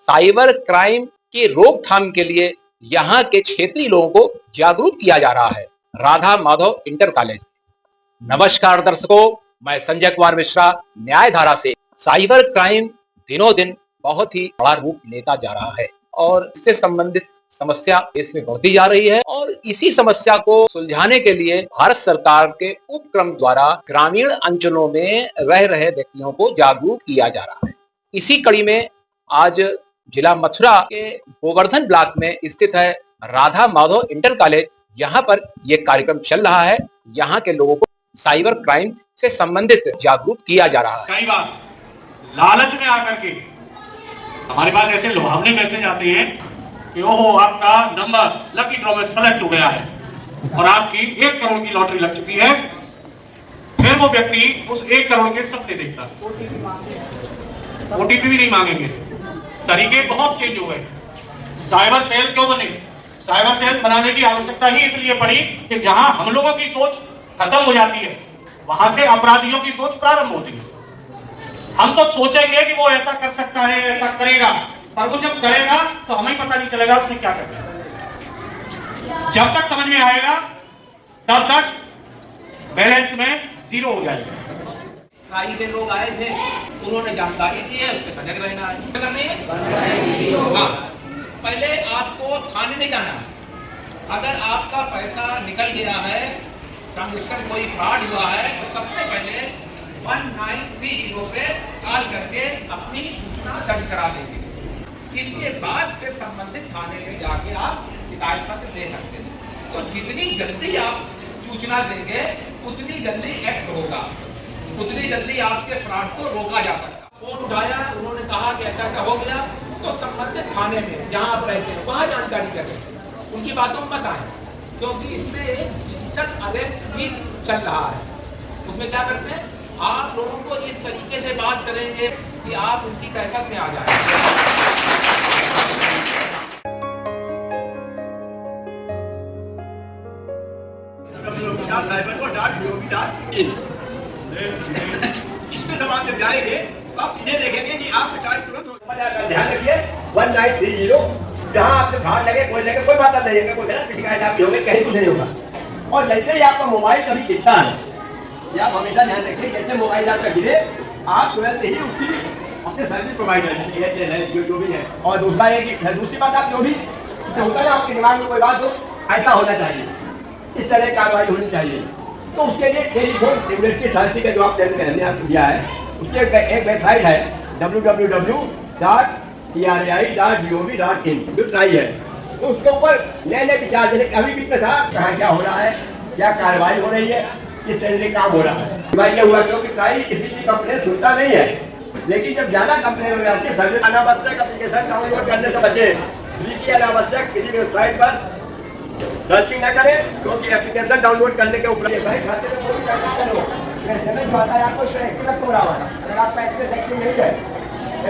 Cyber crime की रोकथाम के लिए यहाँ के क्षेत्रीय लोगों को जागरूक किया जा रहा है। Radha Madhav inter college. नमस्कार दर्शकों, मैं संजय कुमार मिश्रा न्यायधारा से। साइबर क्राइम दिनों दिन बहुत ही बड़ा रूप लेता जा रहा है और इससे संबंधित समस्या देश में बढ़ती जा रही है और इसी समस्या को सुलझाने के लिए भारत सरकार के उपक्रम द्वारा ग्रामीण अंचलों में रह रहे व्यक्तियों को जागरूक किया जा रहा है। इसी कड़ी में आज जिला मथुरा के गोवर्धन ब्लॉक में स्थित है राधा माधव इंटर कॉलेज। यहाँ पर यह कार्यक्रम चल रहा है। यहाँ के लोगों को साइबर क्राइम से संबंधित जागरूक किया जा रहा है। कई बार लालच में आकर के हमारे पास ऐसे लुभावने मैसेज आते हैं कि ओहो आपका नंबर लकी ड्रॉ में सेलेक्ट हो गया है और आपकी 1 करोड़ की लॉटरी लग चुकी है। फिर वो व्यक्ति उस 1 करोड़ के सपने देखता है। ओटीपी भी नहीं मांगेंगे। तरीके बहुत चेंज हो गए। साइबर सेल क्यों बने? साइबर सेल्स बनाने की आवश्यकता ही इसलिए पड़ी कि जहां हम लोगों की सोच खत्म हो जाती है वहां से अपराधियों की सोच प्रारंभ होती है। हम तो सोचेंगे कि वो ऐसा कर सकता है, ऐसा करेगा, पर वो जब करेगा तो हमें पता नहीं चलेगा उसने क्या करना है। जब तक समझ में आएगा तब तक बैलेंस में 0 हो जाएगा। कई के लोग आए थे, उन्होंने जानकारी दी है, उसके सजग रहना है। करनी है हाँ, पहले आपको थाने नहीं जाना। अगर आपका पैसा निकल गया है, ट्रांजेक्शन कोई फ्रॉड हुआ है, तो सबसे पहले 1930 पे कॉल करके अपनी सूचना दर्ज करा देंगे। इसके बाद फिर संबंधित थाने में जाके आप शिकायत पत्र दे सकते हैं। तो जितनी जल्दी आप सूचना देंगे उतनी जल्दी एक्ट होगा, उतनी जल्दी आपके फ्रॉड को रोका जा सकता। फोन उठाया, उन्होंने कहा कि ऐसा ऐसा हो गया, तो संबंधित थाने में जहां आप रहते हैं वहां जानकारी करें, उनकी बातों में बताएं, क्योंकि इसमें अरेस्ट भी चल रहा है। उसमें क्या करते हैं, आप लोगों को इस तरीके से बात करेंगे कि आप उनकी कैफियत में आ जाए। इसमें सवाल जब जाएंगे तो आप इन्हें देखेंगे कि आप ध्यान रखिए 1930 जहाँ आपसे फ्रॉड लगे कोई बात नहीं है, कोई शिकायत आपकी होगी, कहीं कुछ नहीं होगा। और जैसे ही आपका मोबाइल कभी गिरता है, या आप हमेशा ध्यान रखिए जैसे मोबाइल आपका गिरे आप तुरंत ही उसकी अपने सर्विस प्रोवाइडर जो भी है। और दूसरा है कि दूसरी बात आप जो भी होता है आपके दिमाग में कोई बात हो, ऐसा होना चाहिए, इस तरह कार्रवाई होनी चाहिए। तो उसके लिए टेलीफोन रेगुलेटरी अथॉरिटी का जो आपने आपको दिया है, उसकी एक वेबसाइट है www.trai.gov.in जो ट्राई है। तो उसके ऊपर नए नए विचार, जैसे अभी बीच में था कहाँ क्या हो रहा है, क्या कार्रवाई हो रही है, किस तरह से काम हो रहा है। भाई ये हुआ क्योंकि ट्राई किसी की कंप्लेन सुनता नहीं है, लेकिन जब ज्यादा कंप्लेन हो जाती है सर्विस अनावश्यक एप्लीकेशन डाउनलोड करने से बचे। की अनावश्यक किसी भी वेबसाइट पर सर्चिंग न करें, क्योंकि एप्लीकेशन डाउनलोड करने के ऊपर खाते में कोई ट्रांजेक्शन हो, SMS आता है आपको एक्टिवेट हो रहा है। अगर आपका एक्टिव नहीं है,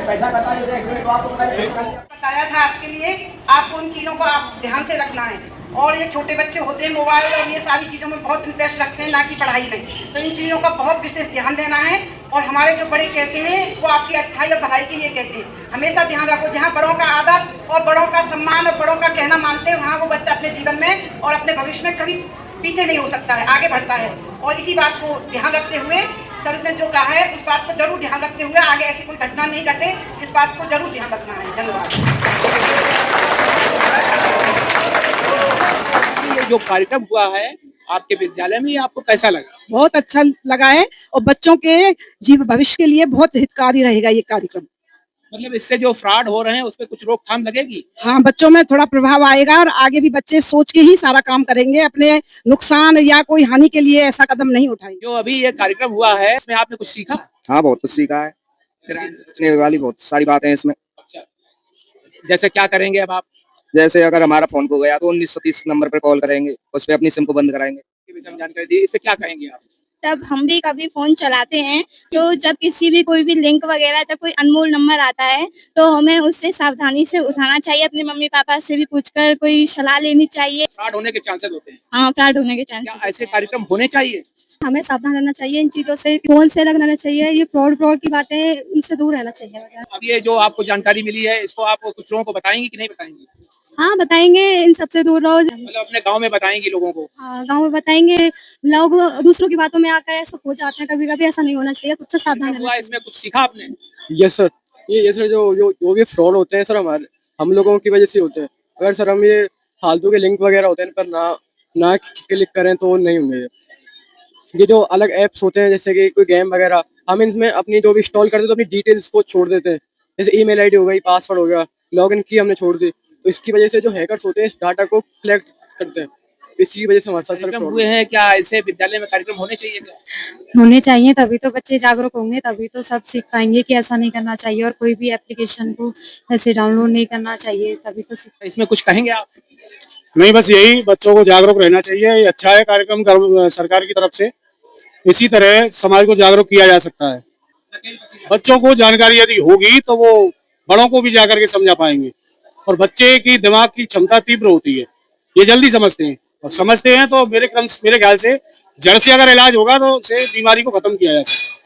पैसा बता दीजिए तो आपको बताया था आपके लिए। आपको उन चीज़ों को आप ध्यान से रखना है। और ये छोटे बच्चे होते हैं मोबाइल और ये सारी चीज़ों में बहुत इंटरेस्ट रखते हैं, ना कि पढ़ाई में। तो इन चीज़ों का बहुत विशेष ध्यान देना है। और हमारे जो बड़े कहते हैं वो आपकी अच्छाई और भलाई के लिए कहते हैं। हमेशा ध्यान रखो, जहाँ बड़ों का आदर और बड़ों का सम्मान और बड़ों का कहना मानते हैं, वहाँ वो बच्चा अपने जीवन में और अपने भविष्य में कभी पीछे नहीं हो सकता है, आगे बढ़ता है। और इसी बात को ध्यान रखते हुए सर ने जो कहा है उस बात को जरूर ध्यान रखते हुए आगे ऐसी कोई घटना नहीं घटे, इस बात को जरूर ध्यान रखना है। धन्यवाद। ये जो कार्यक्रम हुआ है आपके विद्यालय में, ये आपको कैसा लगा? बहुत अच्छा लगा है और बच्चों के जीवन भविष्य के लिए बहुत हितकारी रहेगा ये कार्यक्रम। मतलब इससे जो फ्रॉड हो रहे हैं उस पर कुछ रोकथाम लगेगी? हाँ, बच्चों में थोड़ा प्रभाव आएगा और आगे भी बच्चे सोच के ही सारा काम करेंगे, अपने नुकसान या कोई हानि के लिए ऐसा कदम नहीं उठाएंगे। जो अभी ये कार्यक्रम हुआ है इसमें आपने कुछ सीखा? हाँ, बहुत कुछ सीखा है। बचने वाली बहुत सारी बातें हैं इसमें। अच्छा, जैसे क्या करेंगे अब आप? जैसे अगर हमारा फोन खो गया तो 1930 नंबर पर कॉल करेंगे, उस पर अपनी सिम को बंद कराएंगे। जानकारी दी, इस पे क्या कहेंगे आप? तब हम भी कभी फोन चलाते हैं तो जब किसी भी कोई भी लिंक वगैरह जब कोई अनमोल नंबर आता है तो हमें उससे सावधानी से उठाना चाहिए, अपने मम्मी पापा से भी पूछकर कोई सलाह लेनी चाहिए। फ्रॉड होने के चांसेस होते हैं, हाँ, फ्रॉड होने के क्या चांसेस ऐसे कार्यक्रम होने चाहिए? हमें सावधान रहना चाहिए इन चीजों से, फोन से अलग रहना चाहिए, ये फ्रॉड की बातें इनसे दूर रहना चाहिए। अब ये जो आपको जानकारी मिली है इसको आप कुछ लोगों को बताएंगी कि नहीं बताएंगी? हाँ, बताएंगे, इन सबसे दूर रहो। मतलब अपने गांव में बताएंगी लोगों को? गाँव में बताएंगे, लोग दूसरों की बातों में आकर ऐसा हो जाते हैं, कभी-कभी ऐसा नहीं होना चाहिए, खुद से सावधान रहना हुआ चाहिए। इसमें कुछ सीखा आपने? यस सर, ये सर जो भी फ्रॉड होते हैं सर हमारे हम लोगों की वजह से होते हैं। अगर सर हम ये फालतू के लिंक वगैरह होते हैं इन पर ना क्लिक करें तो नहीं होंगे। ये जो अलग ऐप्स होते हैं जैसे कि कोई गेम वगैरह, हम इनमें अपनी जो भी इंस्टॉल करते हैं तो अपनी डिटेल्स को छोड़ देते हैं, जैसे ईमेल आईडी हो गई, पासवर्ड हो गया, लॉगिन की हमने छोड़ दी, तो इसकी वजह से जो हैकर्स होते हैं इस डाटा को कलेक्ट करते हैं, इसी वजह से हमारे साथ सर कार्यक्रम fraud हुए हैं क्या? ऐसे विद्यालय में कार्यक्रम होने चाहिए क्या? होने चाहिए, तभी तो बच्चे जागरूक होंगे, तभी तो सब सीख पाएंगे कि ऐसा नहीं करना चाहिए और कोई भी एप्लीकेशन को ऐसे डाउनलोड नहीं करना चाहिए, तभी तो सीख। इसमें कुछ कहेंगे आप? नहीं, बस यही, बच्चों को जागरूक रहना चाहिए। ये अच्छा है कार्यक्रम सरकार की तरफ से, इसी तरह समाज को जागरूक किया जा सकता है। बच्चों को जानकारी यदि होगी तो वो बड़ों को भी जाकर के समझा पाएंगे, और बच्चे की दिमाग की क्षमता तीव्र होती है, ये जल्दी समझते हैं, और समझते हैं तो मेरे ख्याल से जड़ से अगर इलाज होगा तो उसे बीमारी को खत्म किया जा सकता है।